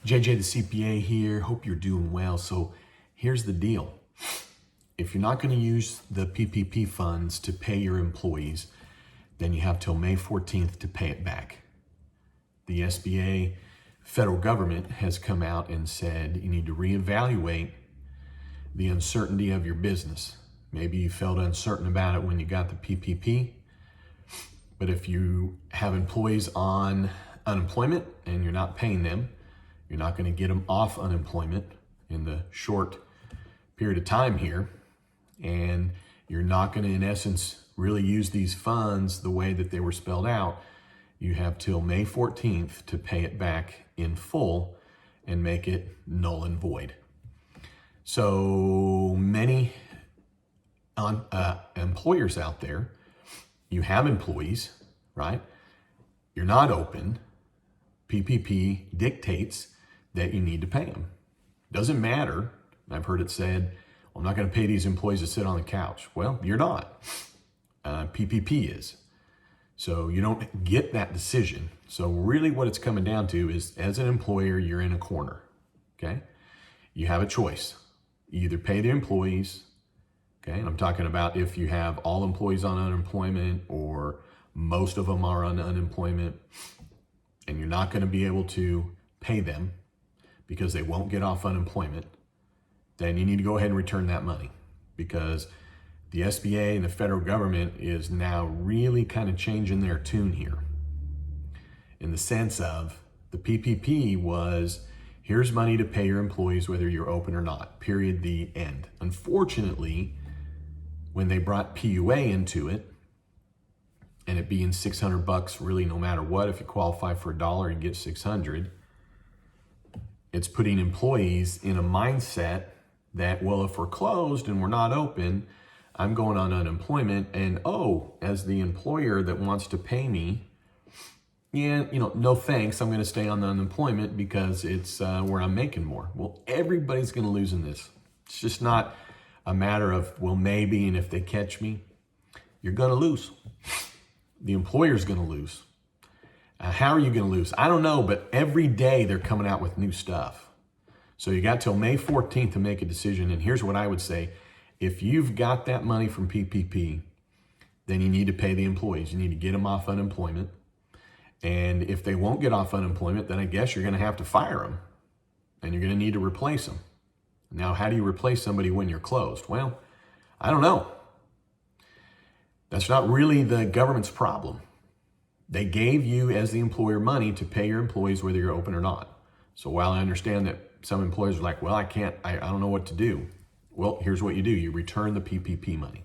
JJ the CPA here. Hope you're doing well. So here's the deal. If you're not going to use the PPP funds to pay your employees, then you have till May 14th to pay it back. The SBA, federal government, has come out and said you need to reevaluate the uncertainty of your business. Maybe you felt uncertain about it when you got the PPP, but if you have employees on unemployment and you're not paying them, you're not going to get them off unemployment in the short period of time here, and you're not going to, in essence, really use these funds the way that they were spelled out. You have till May 14th to pay it back in full and make it null and void. So many employers out there, you have employees, right? You're not open. PPP dictates that you need to pay them. Doesn't matter. I've heard it said, well, I'm not going to pay these employees to sit on the couch. Well, you're not. PPP is. So you don't get that decision. So really what it's coming down to is, as an employer, you're in a corner, okay? You have a choice. You either pay the employees, okay? And I'm talking about if you have all employees on unemployment or most of them are on unemployment and you're not going to be able to pay them because they won't get off unemployment, then you need to go ahead and return that money, because the SBA and the federal government is now really kind of changing their tune here, in the sense of the PPP was, here's money to pay your employees whether you're open or not, period, the end. Unfortunately, when they brought PUA into it, and it being $600 really no matter what, if you qualify for $1 you get $600, it's putting employees in a mindset that, well, if we're closed and we're not open, I'm going on unemployment, and as the employer that wants to pay me, no thanks, I'm going to stay on the unemployment because it's where I'm making more. Well, everybody's going to lose in this. It's just not a matter of, well, maybe, and if they catch me, you're going to lose. The employer's going to lose. How are you going to lose? I don't know, but every day they're coming out with new stuff. So you got till May 14th to make a decision, and here's what I would say. If you've got that money from PPP, then you need to pay the employees. You need to get them off unemployment. And if they won't get off unemployment, then I guess you're going to have to fire them. And you're going to need to replace them. Now, how do you replace somebody when you're closed? Well, I don't know. That's not really the government's problem. They gave you, as the employer, money to pay your employees whether you're open or not. So while I understand that some employers are like, well, I don't know what to do. Well, here's what you do. You return the PPP money.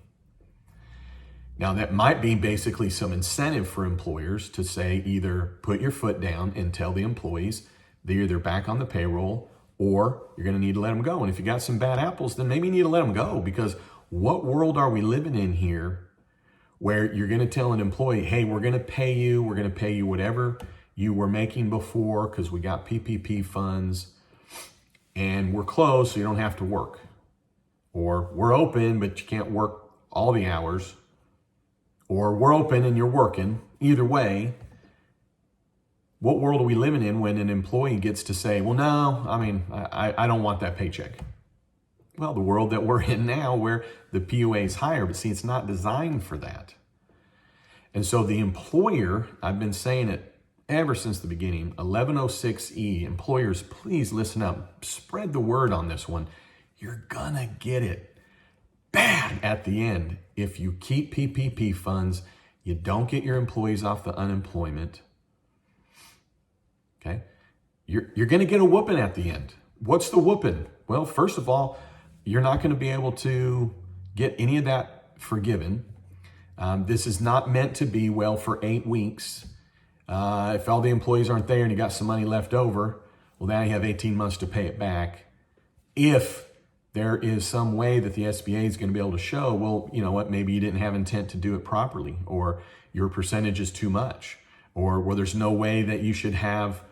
Now, that might be basically some incentive for employers to say, either put your foot down and tell the employees they're either back on the payroll or you're going to need to let them go. And if you got some bad apples, then maybe you need to let them go, because what world are we living in here where you're going to tell an employee, hey, we're going to pay you whatever you were making before because we got PPP funds and we're closed so you don't have to work. Or we're open, but you can't work all the hours. Or we're open and you're working. Either way, what world are we living in when an employee gets to say, well, no, I don't want that paycheck? Well, the world that we're in now, where the PUA is higher, but see, it's not designed for that. And so the employer, I've been saying it ever since the beginning, 1106E, employers, please listen up. Spread the word on this one. You're gonna get it bad at the end. If you keep PPP funds, you don't get your employees off the unemployment, okay? You're gonna get a whooping at the end. What's the whooping? Well, first of all, you're not gonna be able to get any of that forgiven. This is not meant to be, well, for 8 weeks. If all the employees aren't there and you got some money left over, well, now you have 18 months to pay it back. If there is some way that the SBA is going to be able to show, well, you know what, maybe you didn't have intent to do it properly, or your percentage is too much, or where there's no way that you should have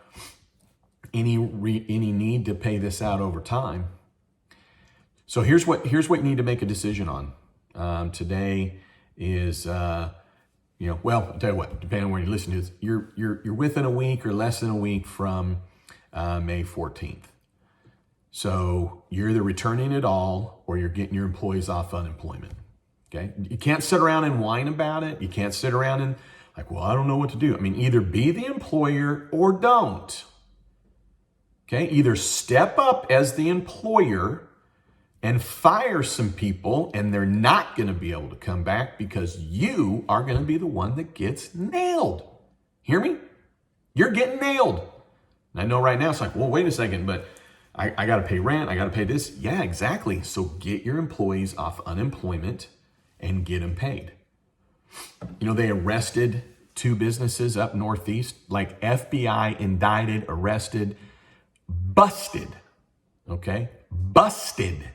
any need to pay this out over time. So here's what you need to make a decision on. Today is, well, I'll tell you what, depending on where you listen to this, you're within a week or less than a week from May 14th. So you're either returning it all or you're getting your employees off unemployment. Okay. You can't sit around and whine about it. You can't sit around and like, well, I don't know what to do. I mean, either be the employer or don't. Okay. Either step up as the employer and fire some people, and they're not going to be able to come back because you are going to be the one that gets nailed. Hear me? You're getting nailed. And I know right now it's like, well, wait a second, but I got to pay rent. I got to pay this. Yeah, exactly. So get your employees off unemployment and get them paid. You know, they arrested 2 businesses up northeast, like FBI indicted, arrested, busted. Okay? Busted.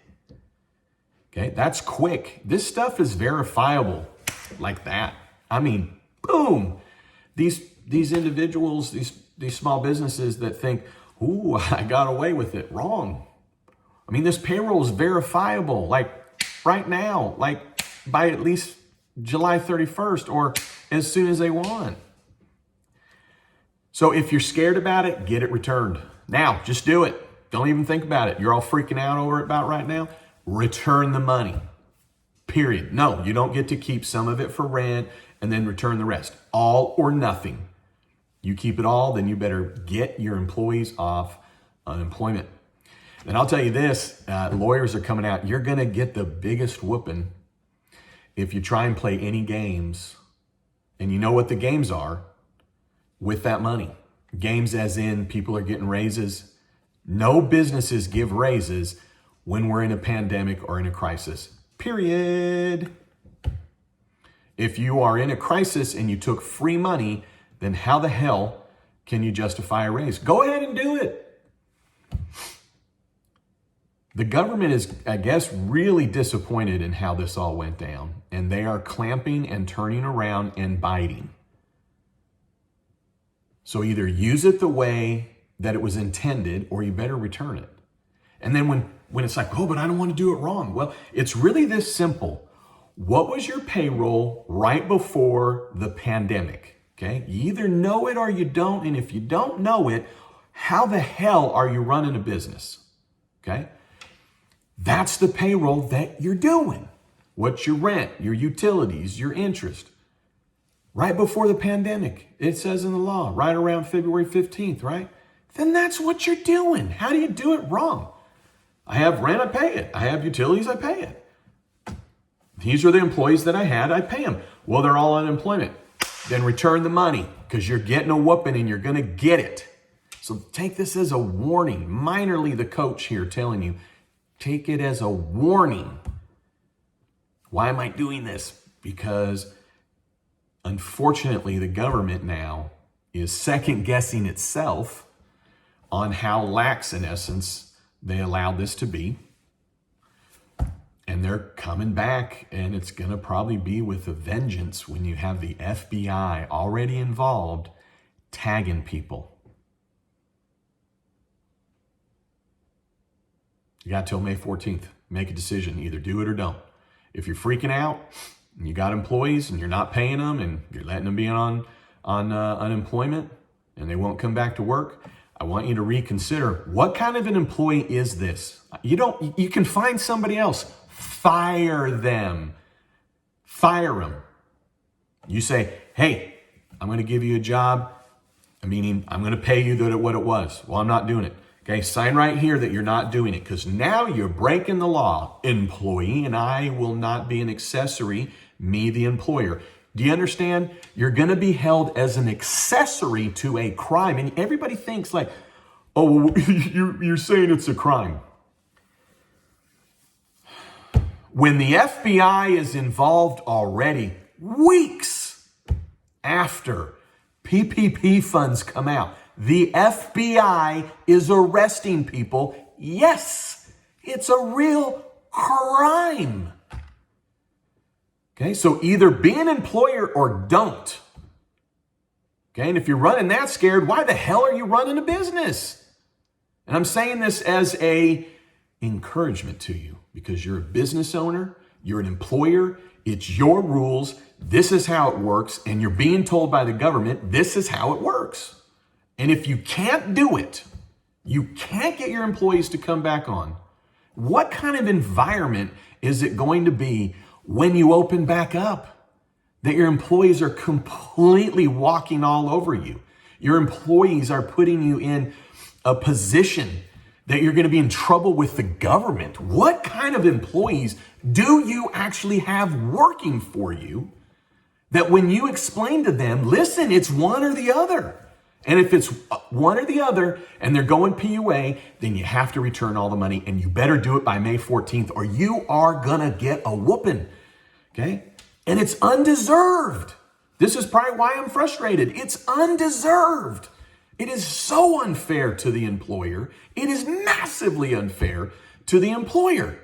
Okay? That's quick. This stuff is verifiable like that. I mean, boom. These individuals, these small businesses that think, ooh, I got away with it. Wrong. I mean, this payroll is verifiable, like right now, like by at least July 31st or as soon as they want. So if you're scared about it, get it returned. Now, just do it. Don't even think about it. You're all freaking out over it about right now. Return the money. Period. No, you don't get to keep some of it for rent and then return the rest. All or nothing. You keep it all, then you better get your employees off unemployment. And I'll tell you this, lawyers are coming out. You're going to get the biggest whooping if you try and play any games, and you know what the games are, with that money. Games as in people are getting raises. No businesses give raises when we're in a pandemic or in a crisis. Period. If you are in a crisis and you took free money, then how the hell can you justify a raise? Go ahead and do it. The government is, I guess, really disappointed in how this all went down, and they are clamping and turning around and biting. So either use it the way that it was intended, or you better return it. And then when it's like, oh, but I don't want to do it wrong. Well, it's really this simple. What was your payroll right before the pandemic? Okay, you either know it or you don't. And if you don't know it, how the hell are you running a business? Okay, that's the payroll that you're doing. What's your rent, your utilities, your interest? Right before the pandemic, it says in the law, right around February 15th, right? Then that's what you're doing. How do you do it wrong? I have rent, I pay it. I have utilities, I pay it. These are the employees that I had, I pay them. Well, they're all unemployment. Then return the money because you're getting a whooping and you're going to get it. So take this as a warning. Minorly, the coach here telling you, take it as a warning. Why am I doing this? Because unfortunately, the government now is second guessing itself on how lax, in essence, they allowed this to be. And they're coming back, and it's going to probably be with a vengeance when you have the FBI already involved tagging people. You got till May 14th. Make a decision. Either do it or don't. If you're freaking out and you got employees and you're not paying them and you're letting them be on unemployment and they won't come back to work, I want you to reconsider, what kind of an employee is this? You can find somebody else. Fire them. Fire them. You say, hey, I'm going to give you a job, meaning I'm going to pay you what it was. Well, I'm not doing it. Okay, sign right here that you're not doing it because now you're breaking the law. Employee, and I will not be an accessory, me the employer. Do you understand? You're going to be held as an accessory to a crime. And everybody thinks like, oh, well, you're saying it's a crime. When the FBI is involved already, weeks after PPP funds come out, the FBI is arresting people. Yes, it's a real crime. Okay, so either be an employer or don't. Okay, and if you're running that scared, why the hell are you running a business? And I'm saying this as a encouragement to you because you're a business owner, you're an employer, it's your rules, this is how it works, and you're being told by the government, this is how it works. And if you can't do it, You can't get your employees to come back on. What kind of environment is it going to be when you open back up? That your employees are completely walking all over you. Your employees are putting you in a position that you're going to be in trouble with the government. What kind of employees do you actually have working for you that when you explain to them, listen, it's one or the other. And if it's one or the other and they're going PUA, then you have to return all the money, and you better do it by May 14th or you are going to get a whooping. Okay? And it's undeserved. This is probably why I'm frustrated. It's undeserved. It is so unfair to the employer. It is massively unfair to the employer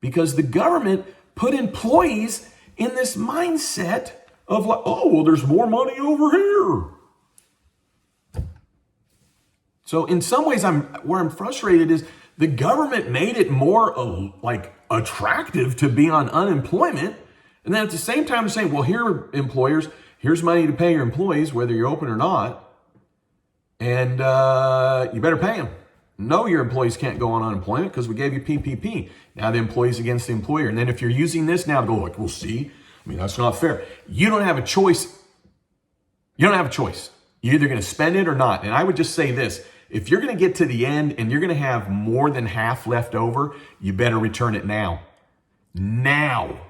because the government put employees in this mindset of like, oh, well, there's more money over here. So in some ways, where I'm frustrated is the government made it more attractive to be on unemployment. And then at the same time saying, well, here, employers, here's money to pay your employees, whether you're open or not. And you better pay them. No, your employees can't go on unemployment because we gave you PPP. Now the employee's against the employer. And then if you're using this now to go like, well, see, I mean, that's not fair. You don't have a choice. You don't have a choice. You're either going to spend it or not. And I would just say this. If you're going to get to the end and you're going to have more than half left over, you better return it now. Now.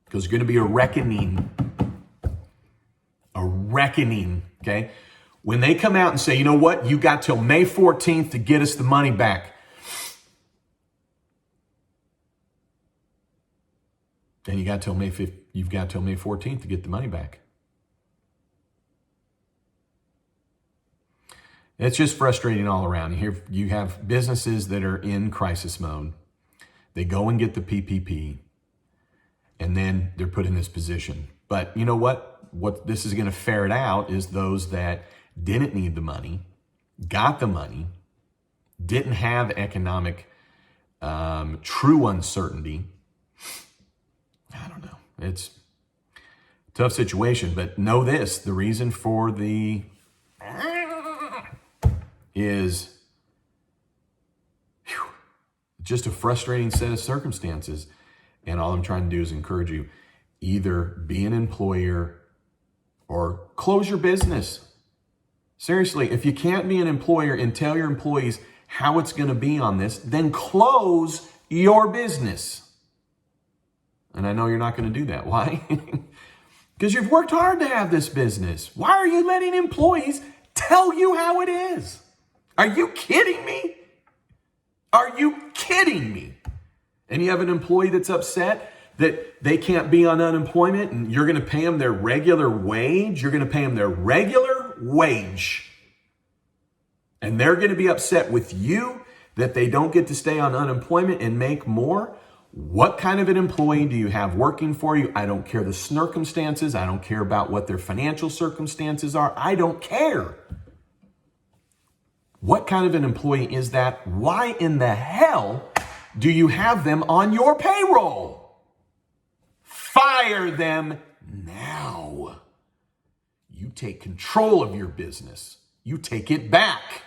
Because there's going to be a reckoning. A reckoning, okay? When they come out and say, you know what? You got till May 14th to get us the money back. Then you've got till May 14th to get the money back. It's just frustrating all around. You have businesses that are in crisis mode. They go and get the PPP, and then they're put in this position. But you know what? What this is going to ferret out is those that didn't need the money, got the money, didn't have economic true uncertainty. I don't know. It's a tough situation, but know this. The reason for the is just a frustrating set of circumstances. And all I'm trying to do is encourage you, either be an employer or close your business. Seriously, if you can't be an employer and tell your employees how it's going to be on this, then close your business. And I know you're not going to do that. Why? Because you've worked hard to have this business. Why are you letting employees tell you how it is? Are you kidding me? Are you kidding me? And you have an employee that's upset that they can't be on unemployment and you're going to pay them their regular wage. You're going to pay them their regular wage. And they're going to be upset with you that they don't get to stay on unemployment and make more. What kind of an employee do you have working for you? I don't care the circumstances. I don't care about what their financial circumstances are. I don't care. What kind of an employee is that? Why in the hell do you have them on your payroll? Fire them now. You take control of your business. You take it back.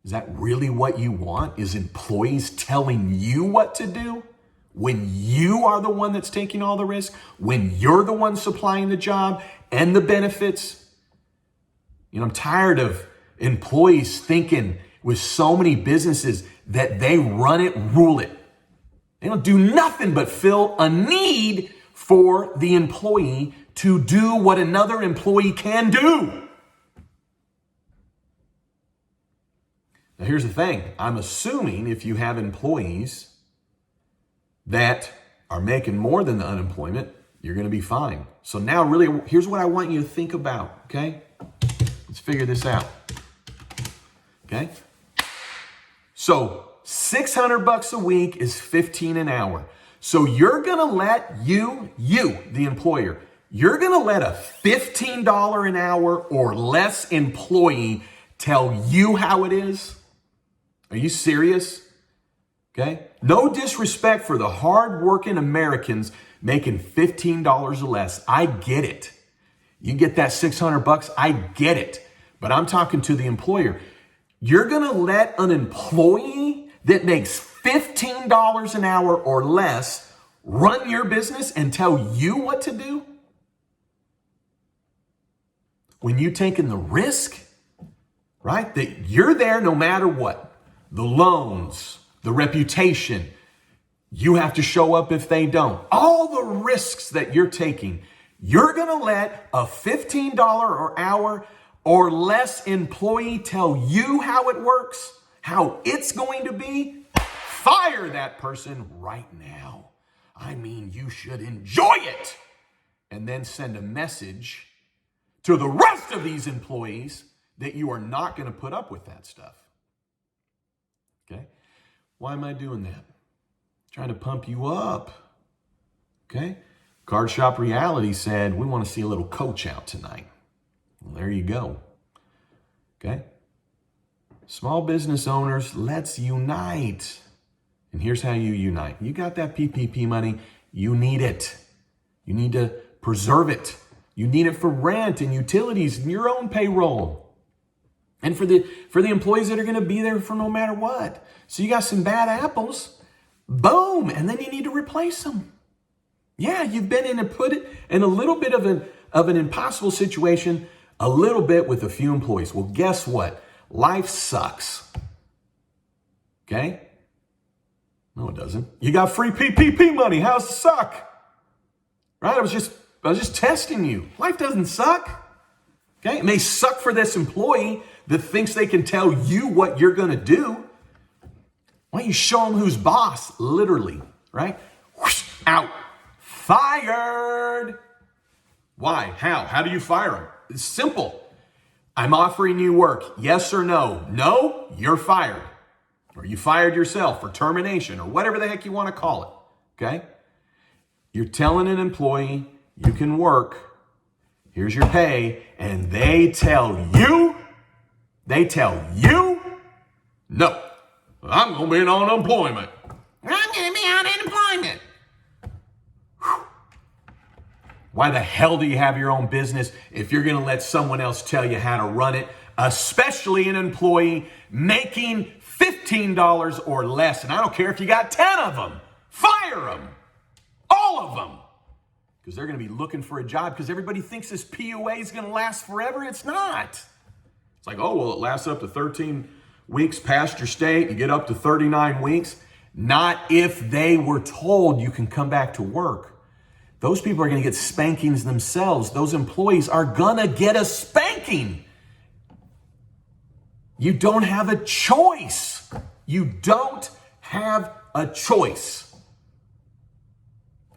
Is that really what you want? Is employees telling you what to do? When you are the one that's taking all the risk? When you're the one supplying the job and the benefits? You know, I'm tired of employees thinking with so many businesses that they run it, rule it. They don't do nothing but fill a need for the employee to do what another employee can do. Now, here's the thing. I'm assuming if you have employees that are making more than the unemployment, you're going to be fine. So now really, here's what I want you to think about, okay? Let's figure this out. Okay? So $600 a week is $15 an hour. So you're going to let you, the employer, you're going to let a $15 an hour or less employee tell you how it is? Are you serious? Okay? No disrespect for the hardworking Americans making $15 or less. I get it. You get that $600, I get it. but I'm talking to the employer. You're going to let an employee that makes $15 an hour or less run your business and tell you what to do? When you've taken the risk, right, that you're there no matter what, the loans, the reputation, you have to show up if they don't, all the risks that you're taking, you're going to let a $15 an hour or less employee tell you how it works, how it's going to be? Fire that person right now. I mean, you should enjoy it. And then send a message to the rest of these employees that you are not going to put up with that stuff. Okay? Why am I doing that? Trying to pump you up. Okay? Card Shop Reality said, we want to see a little coach out tonight. Well, there you go. Okay? Small business owners, let's unite. And here's how you unite. You got that PPP money. You need it. You need to preserve it. You need it for rent and utilities and your own payroll. And for the employees that are going to be there for no matter what. So you got some bad apples. Boom. And then you need to replace them. Yeah, you've been in and put it in a little bit of an impossible situation, a little bit with a few employees. Well, guess what? Life sucks. Okay? No, it doesn't. You got free PPP money. How's it suck? Right? I was just testing you. Life doesn't suck. Okay? It may suck for this employee that thinks they can tell you what you're going to do. Why don't you show them who's boss? Literally. Right? Whoosh, out. Fired. Why? How? How do you fire them? It's simple. I'm offering you work. Yes or no? No, you're fired. Or you fired yourself for termination or whatever the heck you want to call it. Okay? You're telling an employee you can work. Here's your pay. And they tell you, no, I'm going to be on unemployment. I'm going to be on unemployment. Why the hell do you have your own business if you're going to let someone else tell you how to run it, especially an employee making $15 or less? And I don't care if you got 10 of them. Fire them. All of them. Because they're going to be looking for a job because everybody thinks this PUA is going to last forever. It's not. It's like, oh, well, it lasts up to 13 weeks past your state. You get up to 39 weeks. Not if they were told you can come back to work. Those people are going to get spankings themselves. Those employees are going to get a spanking. You don't have a choice. You don't have a choice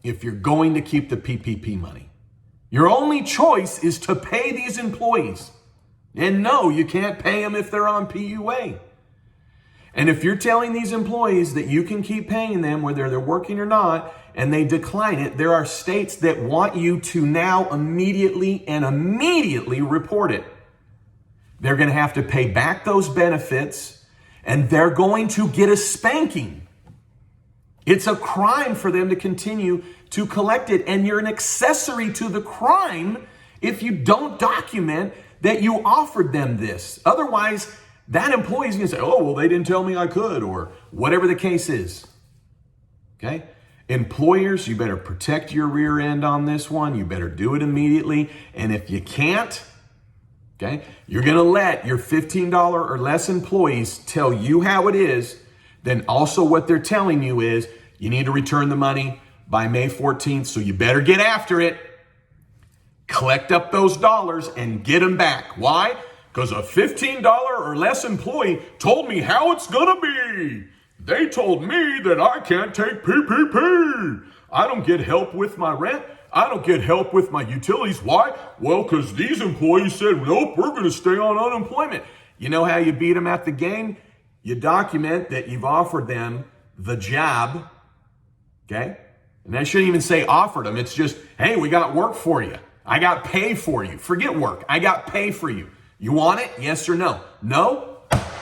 if you're going to keep the PPP money. Your only choice is to pay these employees. And no, you can't pay them if they're on PUA. And if you're telling these employees that you can keep paying them whether they're working or not, and they decline it, there are states that want you to now immediately report it. They're going to have to pay back those benefits, and they're going to get a spanking. It's a crime for them to continue to collect it, and you're an accessory to the crime if you don't document that you offered them this. Otherwise, that employee is going to say, oh, well, they didn't tell me I could, or whatever the case is. Okay? Employers, you better protect your rear end on this one. You better do it immediately. And if you can't, okay, you're going to let your $15 or less employees tell you how it is. Then also what they're telling you is you need to return the money by May 14th. So you better get after it. Collect up those dollars and get them back. Why? Because a $15 or less employee told me how it's going to be. They told me that I can't take PPP. I don't get help with my rent. I don't get help with my utilities. Why? Well, because these employees said, nope, we're going to stay on unemployment. You know how you beat them at the game? You document that you've offered them the job, okay? And I shouldn't even say offered them. It's just, hey, we got work for you. I got pay for you. Forget work. I got pay for you. You want it? Yes or no? No?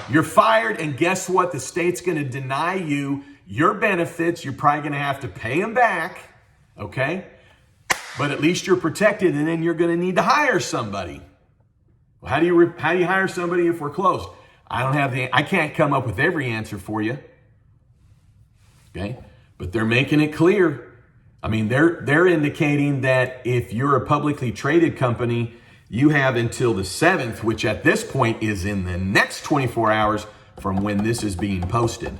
You're fired, and guess what? The state's going to deny you your benefits. You're probably going to have to pay them back, okay? But at least you're protected, and then you're going to need to hire somebody. Well, how do you hire somebody if we're closed? I can't come up with every answer for you. Okay? But they're making it clear. I mean, they're indicating that if you're a publicly traded company, you have until the 7th, which at this point is in the next 24 hours from when this is being posted.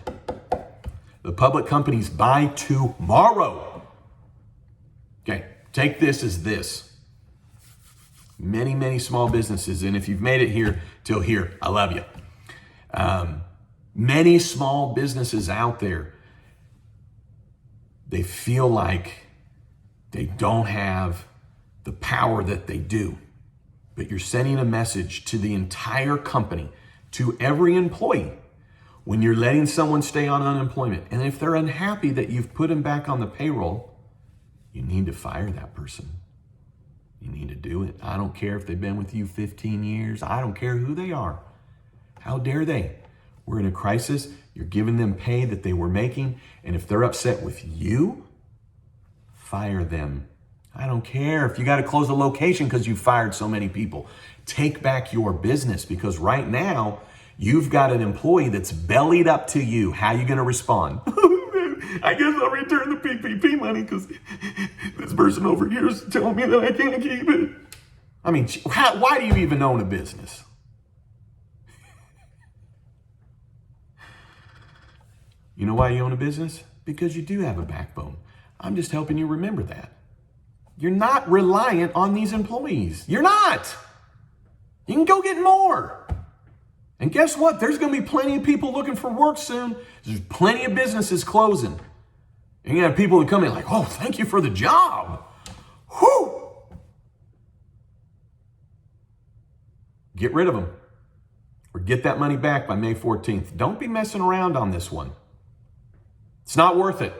The public companies by tomorrow. Okay, take this as this. Many, many small businesses, and if you've made it here till here, I love you. Many small businesses out there, they feel like they don't have the power that they do. But you're sending a message to the entire company, to every employee, when you're letting someone stay on unemployment. And if they're unhappy that you've put them back on the payroll, you need to fire that person. You need to do it. I don't care if they've been with you 15 years. I don't care who they are. How dare they? We're in a crisis. You're giving them pay that they were making. And if they're upset with you, fire them. I don't care if you got to close a location because you fired so many people. Take back your business, because right now you've got an employee that's bellied up to you. How are you going to respond? I guess I'll return the PPP money because this person over here is telling me that I can't keep it. I mean, why do you even own a business? You know why you own a business? Because you do have a backbone. I'm just helping you remember that. You're not reliant on these employees. You're not. You can go get more. And guess what? There's going to be plenty of people looking for work soon. There's plenty of businesses closing. And you have people that come in like, oh, thank you for the job. Whew. Get rid of them. Or get that money back by May 14th. Don't be messing around on this one. It's not worth it.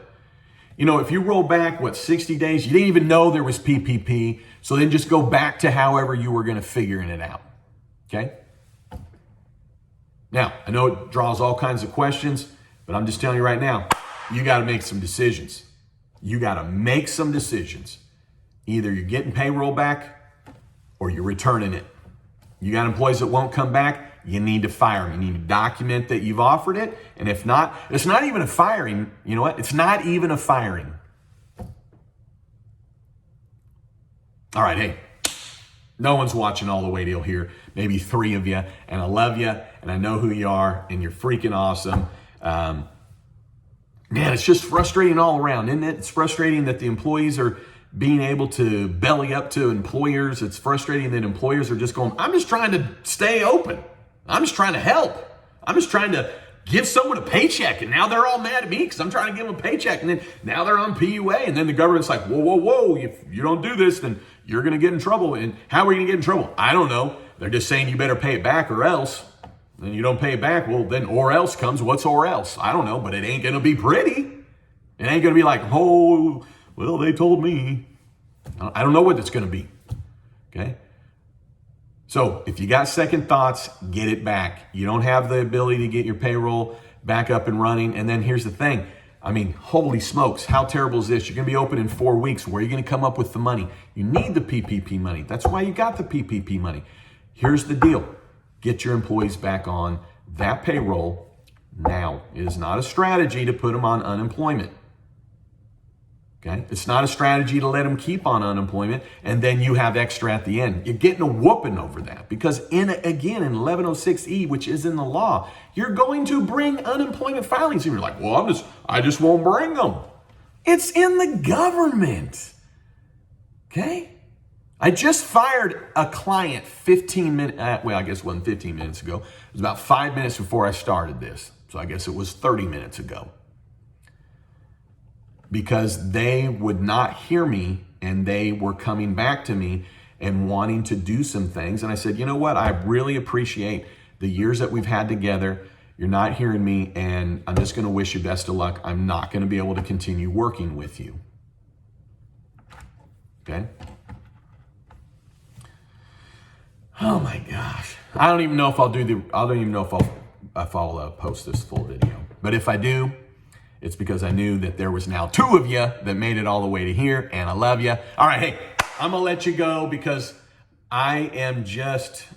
You know, if you roll back, 60 days, you didn't even know there was PPP. So then just go back to however you were going to figuring it out. Okay? Now, I know it draws all kinds of questions, but I'm just telling you right now, you got to make some decisions. You got to make some decisions. Either you're getting payroll back or you're returning it. You got employees that won't come back, you need to fire them. You need to document that you've offered it. And if not, it's not even a firing. You know what? It's not even a firing. All right, hey, no one's watching all the way till here. Maybe 3 of you, and I love you, and I know who you are, and you're freaking awesome. Man, it's just frustrating all around, isn't it? It's frustrating that the employees are being able to belly up to employers. It's frustrating that employers are just going, I'm just trying to stay open. I'm just trying to help. I'm just trying to give someone a paycheck. And now they're all mad at me because I'm trying to give them a paycheck. And then now they're on PUA. And then the government's like, whoa. If you don't do this, then you're going to get in trouble. And how are you going to get in trouble? I don't know. They're just saying you better pay it back or else. And you don't pay it back. Well, then or else comes. What's or else? I don't know, but it ain't going to be pretty. It ain't going to be like, oh, well, they told me. I don't know what it's going to be. Okay? So if you got second thoughts, get it back. You don't have the ability to get your payroll back up and running. And then here's the thing. I mean, holy smokes, how terrible is this? You're going to be open in 4 weeks. Where are you going to come up with the money? You need the PPP money. That's why you got the PPP money. Here's the deal. Get your employees back on that payroll now. It is not a strategy to put them on unemployment. Okay? It's not a strategy to let them keep on unemployment and then you have extra at the end. You're getting a whooping over that because in 1106E, which is in the law, you're going to bring unemployment filings. And you're like, well, I just won't bring them. It's in the government. Okay? I just fired a client 15 minutes, well, I guess it wasn't 15 minutes ago. It was about 5 minutes before I started this. So I guess it was 30 minutes ago. Because they would not hear me and they were coming back to me and wanting to do some things. And I said, you know what? I really appreciate the years that we've had together. You're not hearing me and I'm just going to wish you best of luck. I'm not going to be able to continue working with you. Okay? Oh my gosh. I don't even know if I'll post this full video. But if I do, it's because I knew that there was now 2 of you that made it all the way to here, and I love you. All right, hey, I'm going to let you go because I am just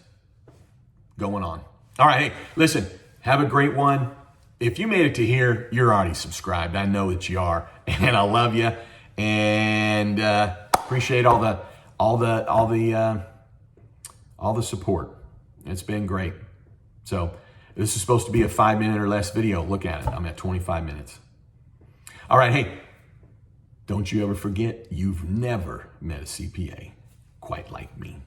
going on. All right, hey, listen, have a great one. If you made it to here, you're already subscribed. I know that you are, and I love you, and appreciate all the support. It's been great. So this is supposed to be a 5-minute or less video. Look at it. I'm at 25 minutes. All right, hey, don't you ever forget, you've never met a CPA quite like me.